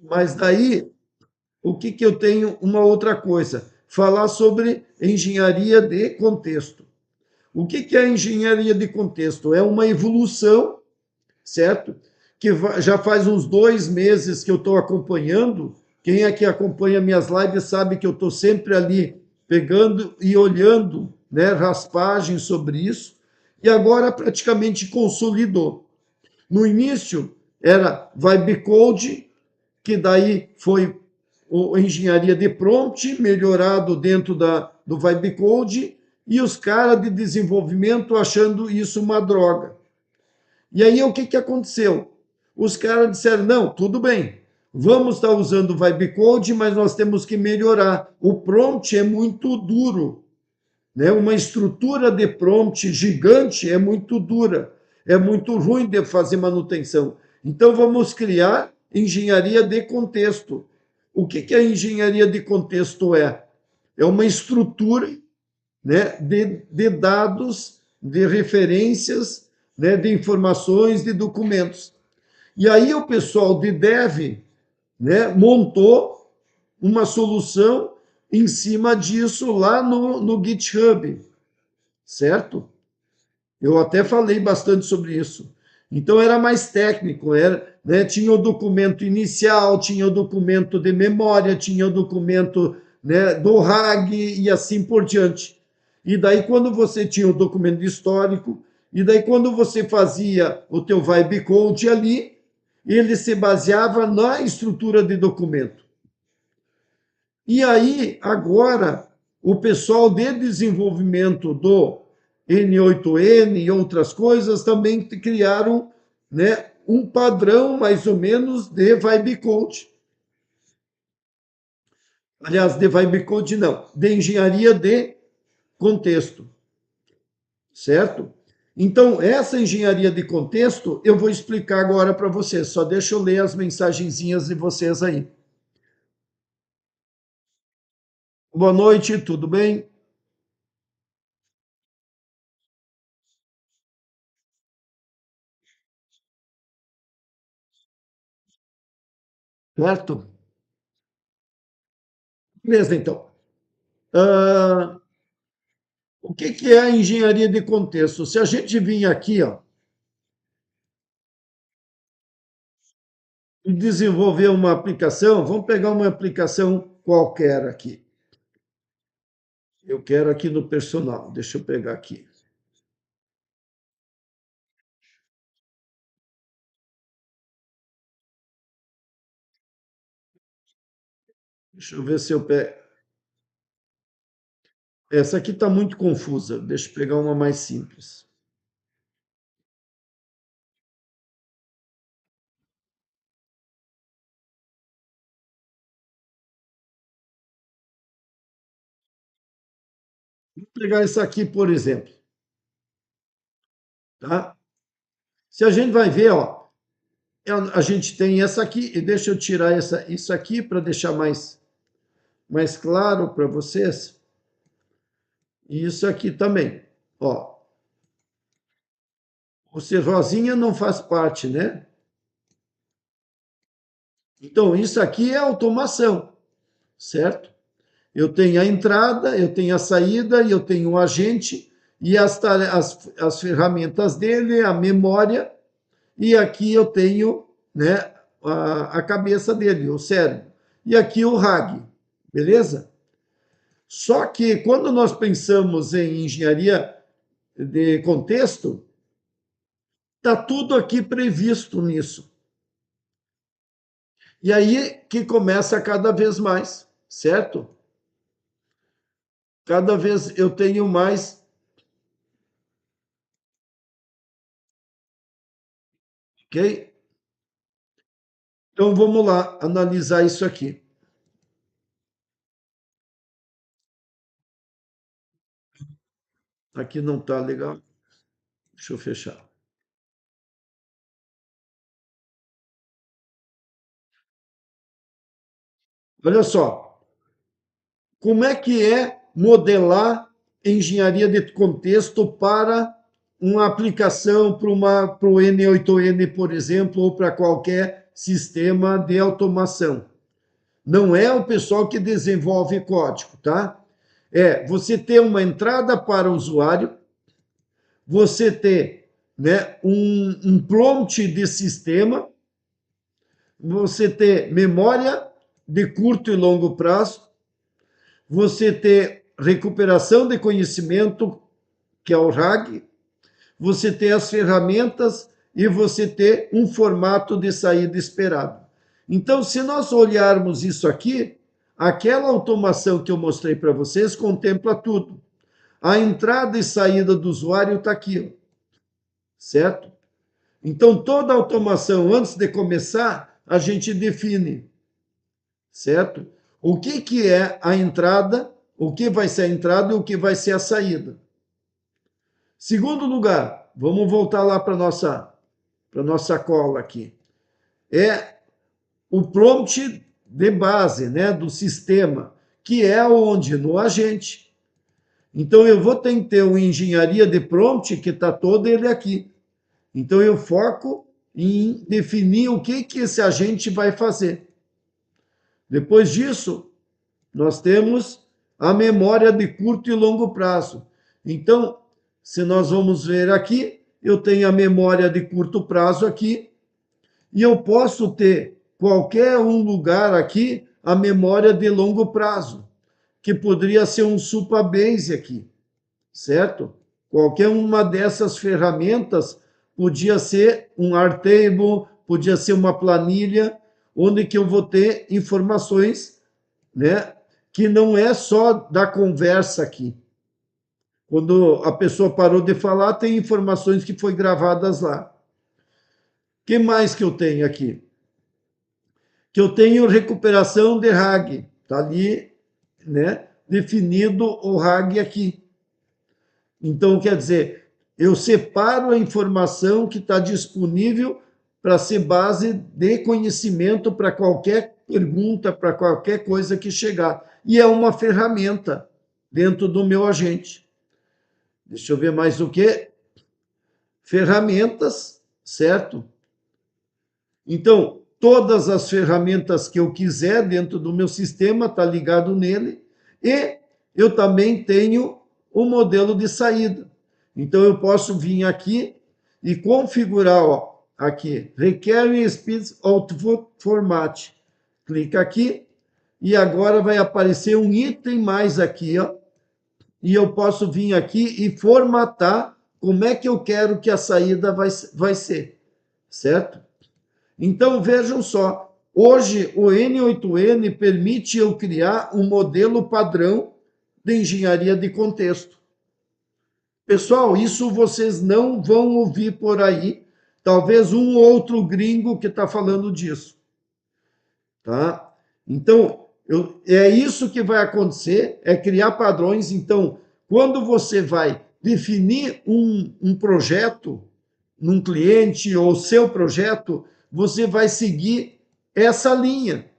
Mas daí, o que, que eu tenho? Uma outra coisa, falar sobre engenharia de contexto. O que, que é engenharia de contexto? É uma evolução, certo? Que já faz uns 2 meses que eu estou acompanhando. Quem é que acompanha minhas lives sabe que eu estou sempre ali pegando e olhando, né, raspagens sobre isso. E agora praticamente consolidou. No início era Vibe Code, que daí foi engenharia de prompt, melhorado dentro do Vibe Code, e os caras de desenvolvimento achando isso uma droga. E aí o que, que aconteceu? Os caras disseram, não, tudo bem, vamos estar usando o Vibe Code, mas nós temos que melhorar. O prompt é muito duro, né? Uma estrutura de prompt gigante é muito dura, é muito ruim de fazer manutenção. Então vamos criar engenharia de contexto. O que, que a engenharia de contexto é? É uma estrutura, né, de dados, de referências, né, de informações, de documentos. E aí o pessoal de dev, né, montou uma solução em cima disso lá no GitHub, certo? Eu até falei bastante sobre isso. Então era mais técnico, era, né, tinha o documento inicial, tinha o documento de memória, tinha o documento, né, do RAG e assim por diante. E daí quando você tinha o documento histórico, e daí quando você fazia o teu vibe code ali, ele se baseava na estrutura de documento. E aí, agora, o pessoal de desenvolvimento do N8N e outras coisas também criaram, né, um padrão mais ou menos de vibe code. Aliás, de vibe code não, de engenharia de contexto, certo? Então, essa engenharia de contexto eu vou explicar agora para vocês. Só deixa eu ler as mensagenzinhas de vocês aí. Boa noite, tudo bem? Certo? Beleza, então. Ah, o que, que é a engenharia de contexto? Se a gente vir aqui, ó, e desenvolver uma aplicação, vamos pegar uma aplicação qualquer aqui. Eu quero aqui no personal, deixa eu pegar aqui. Deixa eu ver se eu pego. Essa aqui está muito confusa, deixa eu pegar uma mais simples. Vou pegar essa aqui, por exemplo. Tá? Se a gente vai ver, ó, a gente tem essa aqui, e deixa eu tirar isso aqui para deixar mais claro para vocês. E isso aqui também. Ó, o Rosinha não faz parte, né? Então, isso aqui é automação, certo? Eu tenho a entrada, eu tenho a saída, eu tenho o agente e as ferramentas dele, a memória, e aqui eu tenho, né, a cabeça dele, o cérebro. E aqui o RAG, beleza? Só que quando nós pensamos em engenharia de contexto, está tudo aqui previsto nisso. E aí que começa cada vez mais, certo? Cada vez eu tenho mais, ok? Então vamos lá analisar isso aqui. Aqui não está legal. Deixa eu fechar. Olha só, como é que é modelar engenharia de contexto para uma aplicação para o N8N, por exemplo, ou para qualquer sistema de automação. Não é o pessoal que desenvolve código, tá? É você ter uma entrada para o usuário, você ter, né, um prompt de sistema, você ter memória de curto e longo prazo, você ter recuperação de conhecimento, que é o RAG, você ter as ferramentas e você ter um formato de saída esperado. Então, se nós olharmos isso aqui, aquela automação que eu mostrei para vocês contempla tudo. A entrada e saída do usuário está aqui, certo? Então, toda automação, antes de começar, a gente define, certo? O que é a entrada, o que vai ser a entrada e o que vai ser a saída. Segundo lugar, vamos voltar lá para a nossa cola aqui. É o prompt de base, né, do sistema, que é onde? No agente. Então, eu vou ter que ter uma engenharia de prompt que está todo ele aqui. Então, eu foco em definir o que esse agente vai fazer. Depois disso, nós temos a memória de curto e longo prazo. Então, se nós vamos ver aqui, eu tenho a memória de curto prazo aqui, e eu posso ter qualquer um lugar aqui a memória de longo prazo, que poderia ser um Supabase aqui, certo? Qualquer uma dessas ferramentas podia ser um Airtable, podia ser uma planilha, onde que eu vou ter informações, né, que não é só da conversa aqui. Quando a pessoa parou de falar, tem informações que foi gravadas lá. O que mais que eu tenho aqui? Que eu tenho recuperação de RAG. Está ali, né, definido o RAG aqui. Então, quer dizer, eu separo a informação que está disponível para ser base de conhecimento para qualquer pergunta, para qualquer coisa que chegar. E é uma ferramenta dentro do meu agente. Deixa eu ver mais o que. Ferramentas, certo? Então, todas as ferramentas que eu quiser dentro do meu sistema está ligado nele. E eu também tenho o modelo de saída. Então, eu posso vir aqui e configurar, ó, aqui, Require Speed Output Format. Clica aqui e agora vai aparecer um item mais aqui, ó. E eu posso vir aqui e formatar como é que eu quero que a saída vai ser, certo? Então, vejam só, hoje o N8N permite eu criar um modelo padrão de engenharia de contexto. Pessoal, isso vocês não vão ouvir por aí, talvez um outro gringo que está falando disso, tá? Então, é isso que vai acontecer, é criar padrões. Então, quando você vai definir um projeto num cliente ou seu projeto, você vai seguir essa linha,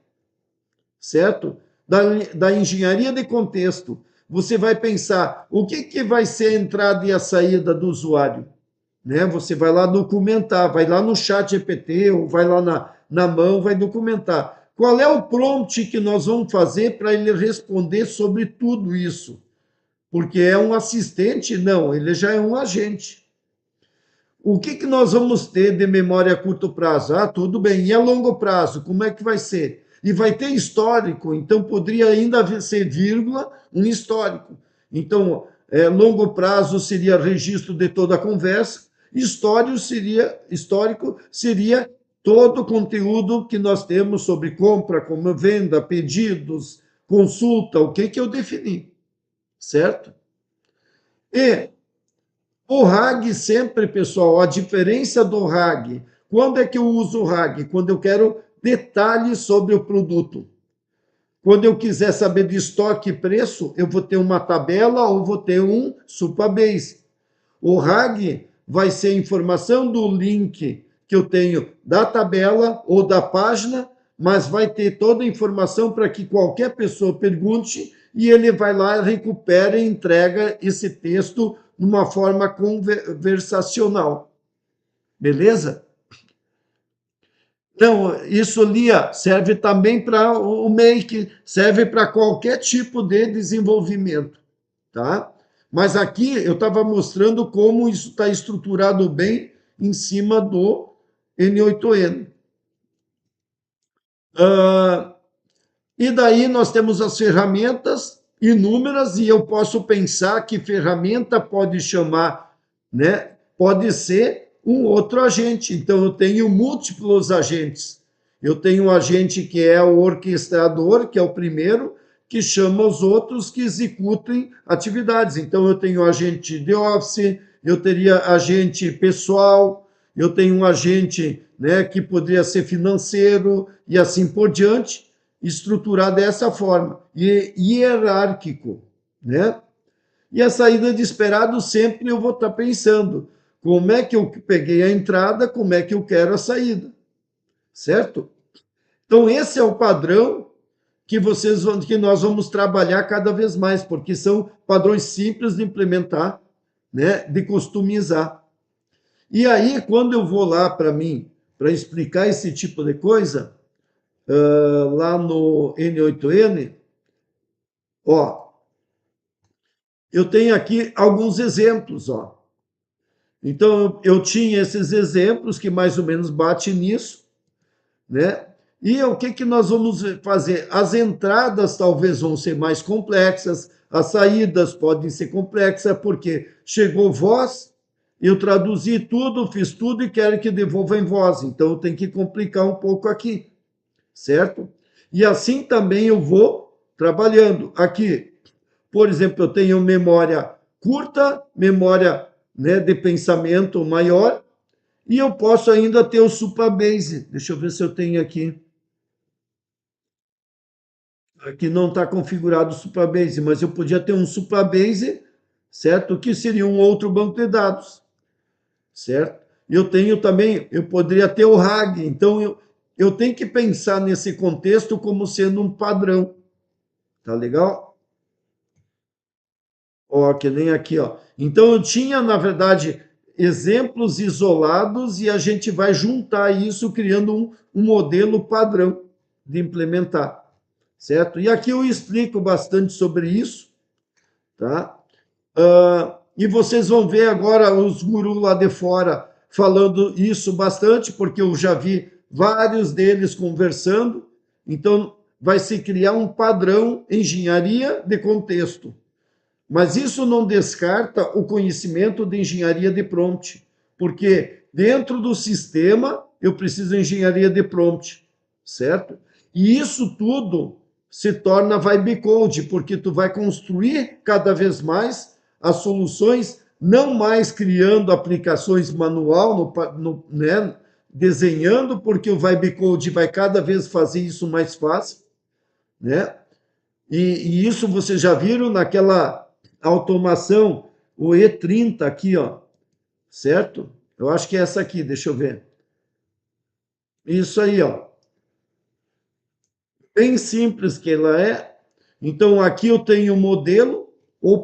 certo? Da engenharia de contexto. Você vai pensar o que vai ser a entrada e a saída do usuário, né? Você vai lá documentar, vai lá no chat GPT ou vai lá na mão, vai documentar. Qual é o prompt que nós vamos fazer para ele responder sobre tudo isso? Porque é um assistente? Não, ele já é um agente. O que nós vamos ter de memória a curto prazo? Ah, tudo bem. E a longo prazo, como é que vai ser? E vai ter histórico, então poderia ainda ser vírgula, um histórico. Então, longo prazo seria registro de toda a conversa, histórico seria todo o conteúdo que nós temos sobre compra, como venda, pedidos, consulta, o que eu defini, certo? E o RAG sempre, pessoal, a diferença do RAG, quando é que eu uso o RAG? Quando eu quero detalhes sobre o produto. Quando eu quiser saber de estoque e preço, eu vou ter uma tabela ou vou ter um Supabase. O RAG vai ser informação do link que eu tenho da tabela ou da página, mas vai ter toda a informação para que qualquer pessoa pergunte e ele vai lá, recupera e entrega esse texto numa forma conversacional. Beleza? Não, isso ali serve também para o Make, serve para qualquer tipo de desenvolvimento, tá? Mas aqui eu estava mostrando como isso está estruturado bem em cima do N8N. Ah, e daí nós temos as ferramentas inúmeras e eu posso pensar que ferramenta pode chamar, né? Pode ser um outro agente. Então eu tenho múltiplos agentes. Eu tenho um agente que é o orquestrador, que é o primeiro, que chama os outros que executem atividades. Então eu tenho agente de office, eu teria agente pessoal, eu tenho um agente, né, que poderia ser financeiro e assim por diante, estruturar dessa forma, e hierárquico, né? E a saída de esperado sempre eu vou estar pensando como é que eu peguei a entrada, como é que eu quero a saída, certo? Então esse é o padrão que nós vamos trabalhar cada vez mais, porque são padrões simples de implementar, né, de customizar. E aí quando eu vou lá para mim para explicar esse tipo de coisa, lá no N8N, ó, eu tenho aqui alguns exemplos, ó. Então eu tinha esses exemplos que mais ou menos bate nisso, né? E o que que nós vamos fazer? As entradas talvez vão ser mais complexas, as saídas podem ser complexas, porque chegou voz, eu traduzi tudo, fiz tudo e quero que devolva em voz. Então eu tenho que complicar um pouco aqui, certo? E assim também eu vou trabalhando. Aqui, por exemplo, eu tenho memória curta, memória, né, de pensamento maior, e eu posso ainda ter o Supabase. Deixa eu ver se eu tenho aqui. Aqui não está configurado o Supabase, mas eu podia ter um Supabase, certo? Que seria um outro banco de dados, certo? Eu tenho também, eu poderia ter o RAG, então eu tenho que pensar nesse contexto como sendo um padrão, tá legal? Ó, que nem aqui, ó. Então eu tinha, na verdade, exemplos isolados e a gente vai juntar isso criando um modelo padrão de implementar, certo? E aqui eu explico bastante sobre isso, tá? E vocês vão ver agora os gurus lá de fora falando isso bastante, porque eu já vi vários deles conversando. Então, vai se criar um padrão engenharia de contexto. Mas isso não descarta o conhecimento de engenharia de prompt, porque dentro do sistema eu preciso de engenharia de prompt, certo? E isso tudo se torna vibe code, porque tu vai construir cada vez mais as soluções, não mais criando aplicações manual, né, desenhando, porque o vibe code vai cada vez fazer isso mais fácil, né? E isso vocês já viram naquela automação, o E30 aqui, ó, certo? Eu acho que é essa aqui, deixa eu ver. Isso aí, ó. Bem simples que ela é. Então aqui eu tenho o modelo, ou